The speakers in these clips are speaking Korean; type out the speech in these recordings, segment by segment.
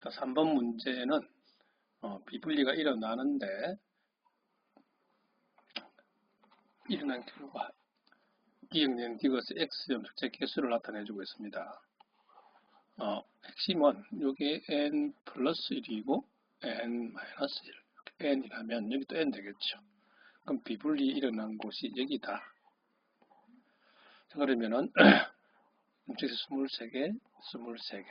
자, 3번 문제는 비분리가 일어나는데 일어난 결과 기억된 디귿의 x 염색체 개수를 나타내주고 있습니다. 핵심은 여기 n 플러스 1이고 n 마이너스 1 n이라면 여기 또 n 되겠죠. 그럼 비분리 일어난 곳이 여기다. 자, 그러면은 염색체 23개, 23개.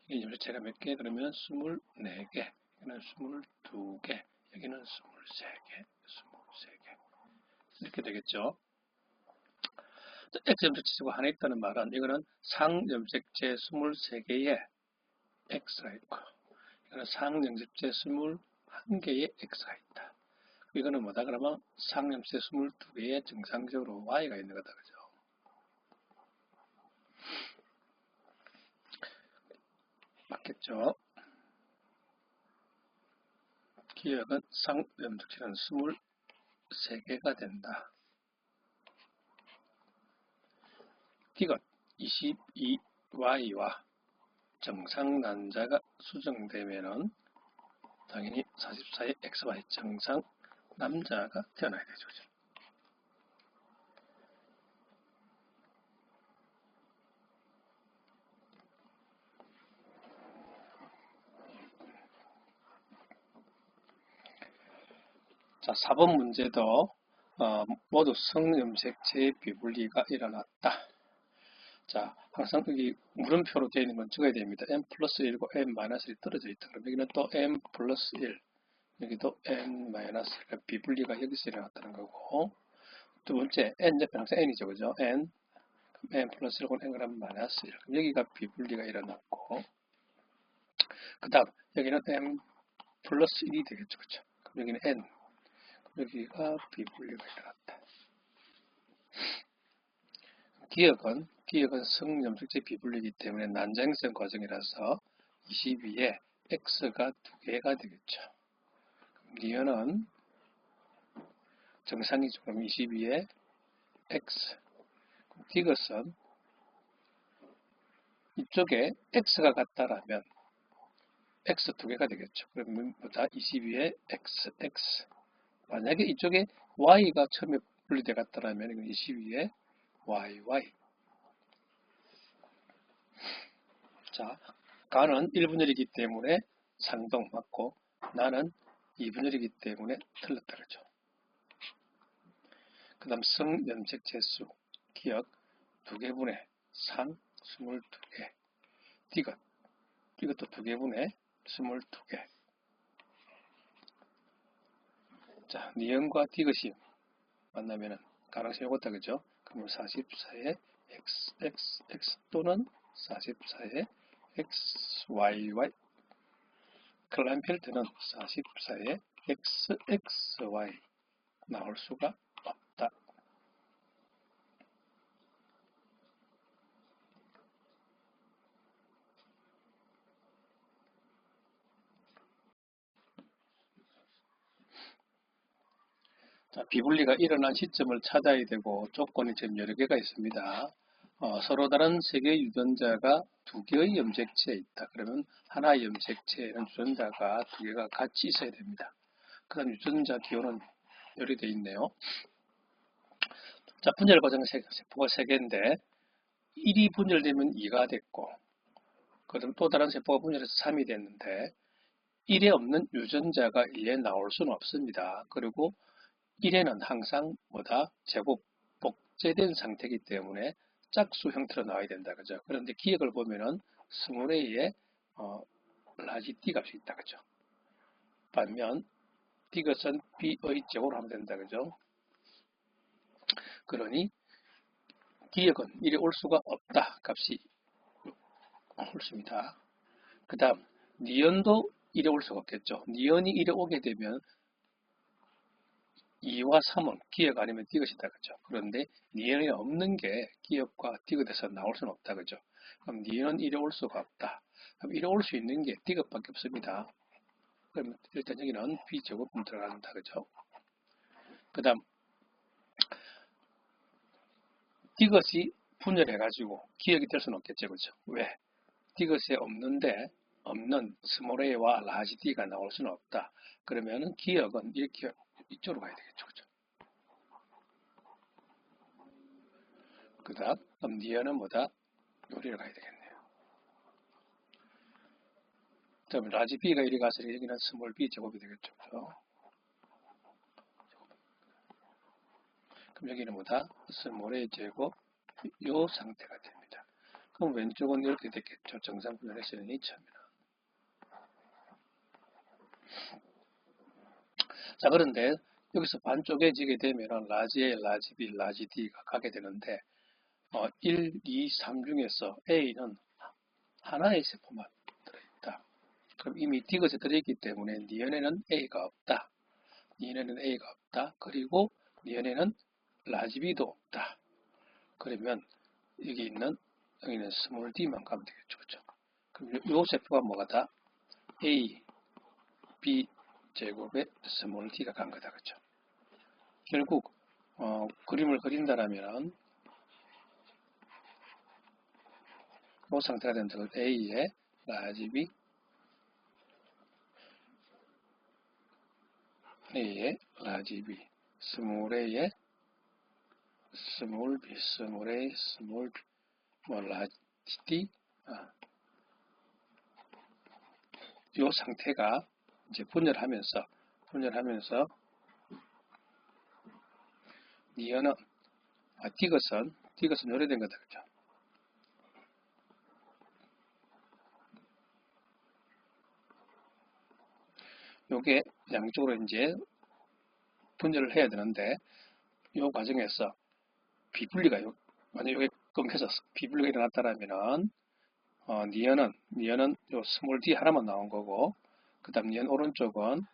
이게 염색체가 몇 개? 그러면 24개. 여기는 22개. 여기는 23개, 23개. 이렇게 되겠죠. X 염색체가 하나 있다는 말은 이거는 상염색체 23개의 X가 있고 이거는 상염색체 21개의 X가 있다. 이거는 뭐다? 그러면 상염색체 22개의 정상적으로 Y가 있는 거다. 그죠? 맞겠죠? 기억은 상염색체는 23개가 된다. 디귿 22Y와 정상 난자가 수정되면은 당연히 44의 XY 정상 남자가 태어나야 되죠. 자, 4번 문제도 모두 성염색체의 비분리가 일어났다. 자, 항상 여기 물음표로 되어 있는 건 적어야 됩니다. n 플러스 1이고 n 마이너스 1이 떨어져 있다. 그럼 여기는 또 n 플러스 1, 여기도 n 마이너스 1. 비분리가 여기서 일어났다는 거고. 두 번째, n 옆에 항상 n이죠. 그죠? n 플러스 1고 n 그럼 마이너스 1. 그럼 여기가 비분리가 일어났고. 그 다음, 여기는 n 플러스 1이 되겠죠. 그죠? 그럼 여기는 n. 여기가 비분리가 일어났다. 기억은 성염색체 비분리이기 때문에 난장성 과정이라서 22에 x가 2개가 되겠죠. 니은은 정상이죠. 그럼 22에 x. 디귿은 이쪽에 x가 같다라면 x 2개가 되겠죠. 그러면 뭐다? 22에 x. 만약에 이쪽에 y가 처음에 분리돼 갔다라면 22에 yy. 자, 가는 1분열이기 때문에 상동 맞고 나는 2분열이기 때문에 틀렸다 그러죠. 그 다음 성염색체 수 기억 2개분의 상 22개 디귿도 2개분의 22개. 자, 니은과 디귿이 만나면은 가능성이 오겠다 그죠? 그러면 44의 x 또는 44의 xyy. 클라인펠트는 44의 xxy 나올 수가 없다. 자, 비분리가 일어난 시점을 찾아야 되고 조건이 지금 여러 개가 있습니다. 서로 다른 세 개의 유전자가 2개의 염색체에 있다. 그러면 하나의 염색체에는 유전자가 2개가 같이 있어야 됩니다. 그 다음 유전자 기호는 여기 되어 있네요. 자, 분열 과정 세포가 3개인데 1이 분열되면 2가 됐고 그다음 또 다른 세포가 분열해서 3이 됐는데 1에 없는 유전자가 1에 나올 수는 없습니다. 그리고 1에는 항상 뭐다? 제곱 복제된 상태이기 때문에 짝수 형태로 나와야 된다. 그죠? 그런데 기억을 보면은 20A에 라지 D 값이 있다. 그죠? 반면 디귿은 B의 제곱으로 하면 된다. 그죠? 그러니 기억은 1에 올 수가 없다. 값이 옳습니다. 그 다음 니은도 1에 올 수가 없겠죠. 니은이 1에 오게 되면 2와 3은 기억 아니면 디귿이다. 그죠? 그런데 니은이 없는 게 기억과 디귿에서 나올 수는 없다. 그죠? 그럼 니은은 1에 올 수가 없다. 그럼 1에 올 수 있는 게 디귿밖에 없습니다. 그럼 일단 여기는 B제곱은 들어간다. 그죠? 그 다음 디귿이 분열해가지고 기억이 될 수는 없겠죠. 그죠? 왜? 디귿에 없는데 없는 스몰 a와 라지 d가 나올 수는 없다. 그러면은 기억은 이렇게 이쪽으로 가야 되겠죠. 그죠? 그 다음, 그럼 니은은 뭐다? 요리로 가야 되겠네요. 그럼 라지 b가 이리 가서 여기는 스몰 b 제곱이 되겠죠. 그죠? 그럼 여기는 뭐다? 스몰 a 제곱, 요 상태가 됩니다. 그럼 왼쪽은 이렇게 됐겠죠. 정상 분열했으니 처음이나. 자, 그런데 여기서 반쪽에 지게 되면 라지 A, 라지 B, 라지 D가 가게 되는데 1, 2, 3 중에서 A는 하나의 세포만 들어있다. 그럼 이미 디귿에 들어있기 때문에 니은에는 A가 없다. 니은에는 A가 없다. 그리고 니은에는 라지 B도 없다. 그러면 여기는 스몰 D만 가면 되겠죠. 그렇죠? 그럼 요 세포가 뭐가 다? A, B 제곱에 스몰 D가 간 거다. 그렇죠? 결국 그림을 그린다라면 이 상태가 된다. A에 라지 B, A에 라지 B, 스몰 A에 스몰 B, 스몰 A, 스몰 B, 뭐 라지 D, 이 상태가 이제 분열하면서 니은은 디귿은 요래된 거다. 그죠? 요게 양쪽으로 이제 분열을 해야 되는데 이 과정에서 비분리가 만약 여기 끊겨서 비분리가 일어났다라면은 니은은 요 스몰 d 하나만 나온 거고 그 다음 니은 오른쪽은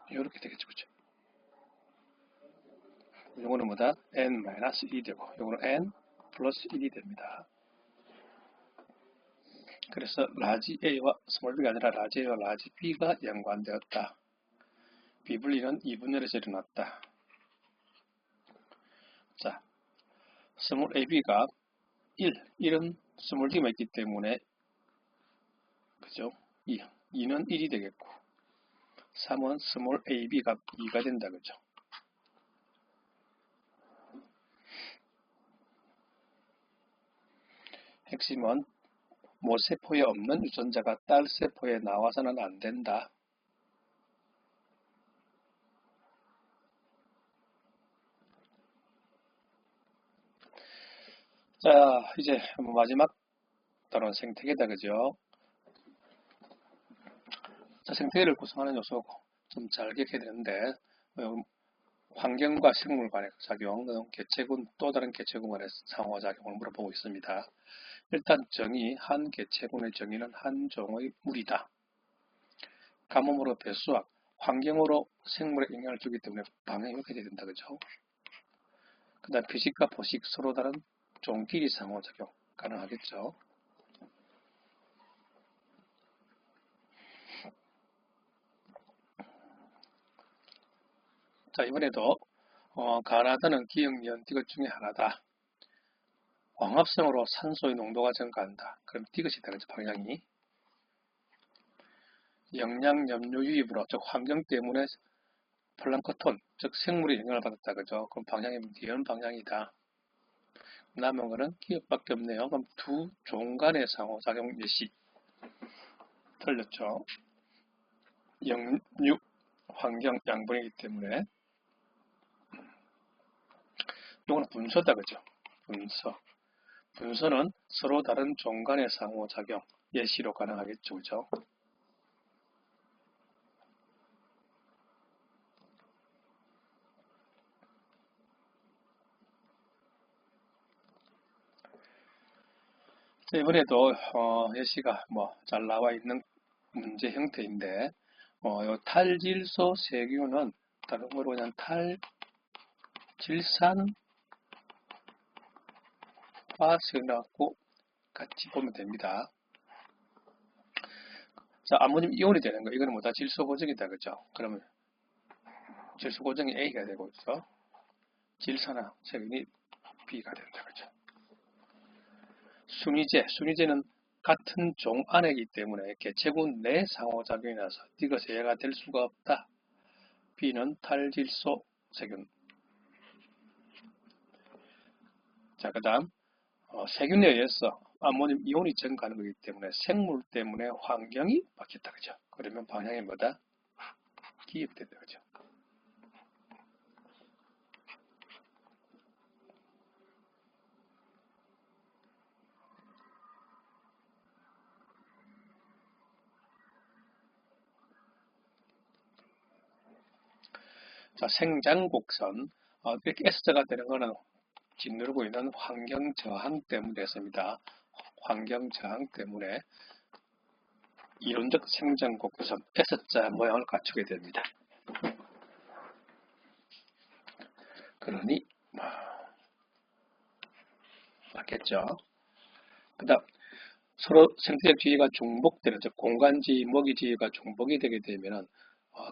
이렇게 되겠죠. 그죠? 요거는 뭐다? n-1이 되고 요거는 n 플러스 1이 됩니다. 그래서 라지 A와 스몰 b가 아니라 라지 A와 라지 B가 연관되었다. 비분리는 2분열에서 일어났다. 자, 스몰 AB가 1은 스몰 D만 있기 때문에 그죠? 2는 1이 되겠고 3은 스몰 AB가 2가 된다. 그죠? 핵심은 모세포에 없는 유전자가 딸세포에 나와서는 안 된다. 자, 이제 마지막 단원 생태계다. 그죠? 자, 생태계를 구성하는 요소고 좀 잘 기억해야 되는데 환경과 생물 간의 작용, 개체군 또 다른 개체군 간의 상호작용을 물어보고 있습니다. 일단 정의, 한 개체군의 정의는 한 종의 물이다. 가뭄으로 배수학, 환경으로 생물에 영향을 주기 때문에 방향이 이렇게 돼야 된다. 그죠? 그 다음 비식과 포식, 서로 다른 종끼리 상호작용 가능하겠죠. 자, 이번에도 가나다는 기억연 디귿 중에 하나다. 광합성으로 산소의 농도가 증가한다. 그럼 디귿이다. 그죠? 방향이. 영양 염료 유입으로, 즉 환경 때문에 플랑크톤, 즉 생물의 영향을 받았다. 그죠? 그럼 방향이 니은 방향이다. 남은 거는 기억밖에 없네요. 그럼 두 종 간의 상호작용 예시. 틀렸죠? 영육, 환경, 양분이기 때문에 이거는 분소다. 그죠? 분소. 분소는 서로 다른 종 간의 상호작용 예시로 가능하겠죠. 그죠? 이번에도 예시가 잘 나와 있는 문제 형태인데 요 탈질소 세균은 다른 거로 그냥 탈질산 화학식이라고 같이 보면 됩니다. 자, 아모늄 이온이 되는 거 이거는 뭐다? 질소 고정이다. 그죠? 그러면 질소 고정이 A가 되고 있어. 질산화 세균이 B가 된다. 그죠? 순위제는 같은 종 안이기 때문에 개체군 내 상호작용이 나서 이것이 얘가 될 수가 없다. B는 탈질소 세균. 자, 그 다음 세균에 의해서 아모늄 이온이 증가하는 거기 때문에 생물 때문에 환경이 바뀌었다. 그죠? 그러면 방향이 뭐다? 기입된다. 그죠? 자, 생장곡선. 이렇게 S자가 되는 것은 짓누르고 있는 환경 저항 때문에 됐습니다. 환경 저항 때문에 이론적 생장곡선 S자 모양을 갖추게 됩니다. 그러니 맞겠죠? 그 다음 서로 생태적 지위가 중복되는, 즉 공간지위, 먹이지위가 중복이 되게 되면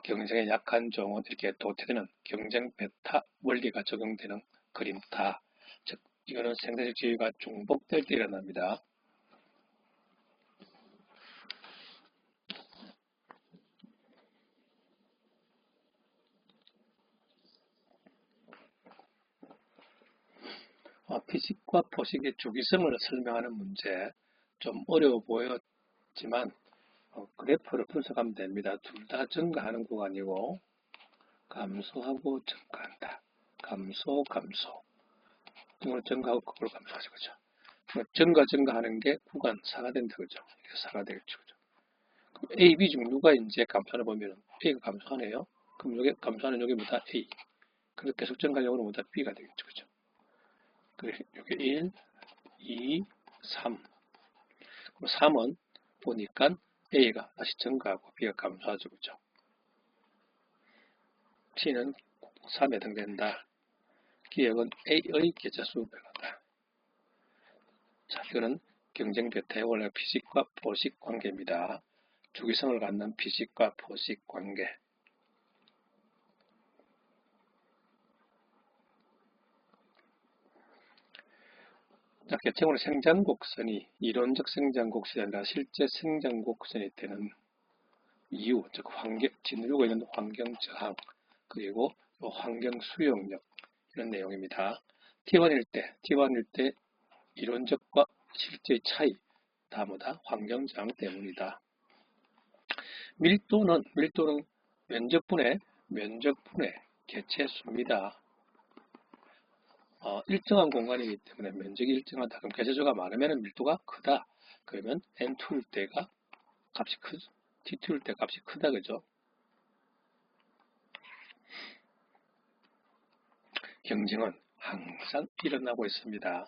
경쟁에 약한 종은 이렇게 도태되는 경쟁 배타 원리가 적용되는 그림타. 즉 이거는 생태적 지위가 중복될 때 일어납니다. 피식과 포식의 주기성을 설명하는 문제, 좀 어려워 보였지만 그래프를 분석하면 됩니다. 둘 다 증가하는 구간이고 감소하고 증가한다. 감소. 이걸 증가하고 그걸 감소하죠. 그죠? 증가하는 게 구간 4가 된다. 그죠? 이게 4가 되겠죠. 그죠? 그럼 A, B 중 누가 이제 감소하나 보면 A가 감소하네요. 그럼 여기 감소하는 여기 뭐다? A. 그래서 계속 증가력으로 뭐다? B가 되겠죠. 그죠? 그래서 여기 1, 2, 3. 그럼 3은 보니까 A가 다시 증가하고 B가 감소하죠. 그죠? T는 3에 해당된다. 기억은 A의 계좌수 변화다. 자, 이거는 경쟁 배타의 원래 피식과 포식 관계입니다. 주기성을 갖는 피식과 포식 관계. 자, 개체군의 생장곡선이 이론적 생장곡선이 아니라 실제 생장곡선이 되는 이유, 즉 짓누르고 있는 환경 저항, 그리고 환경 수용력, 이런 내용입니다. T1일 때 이론적과 실제의 차이, 다 뭐다? 환경 저항 때문이다. 밀도는 면적분의 개체수입니다. 일정한 공간이기 때문에 면적이 일정하다. 그럼 개체수가 많으면 밀도가 크다. 그러면 N2일 때가 값이 T2일 때 값이 크다. 그죠? 경쟁은 항상 일어나고 있습니다.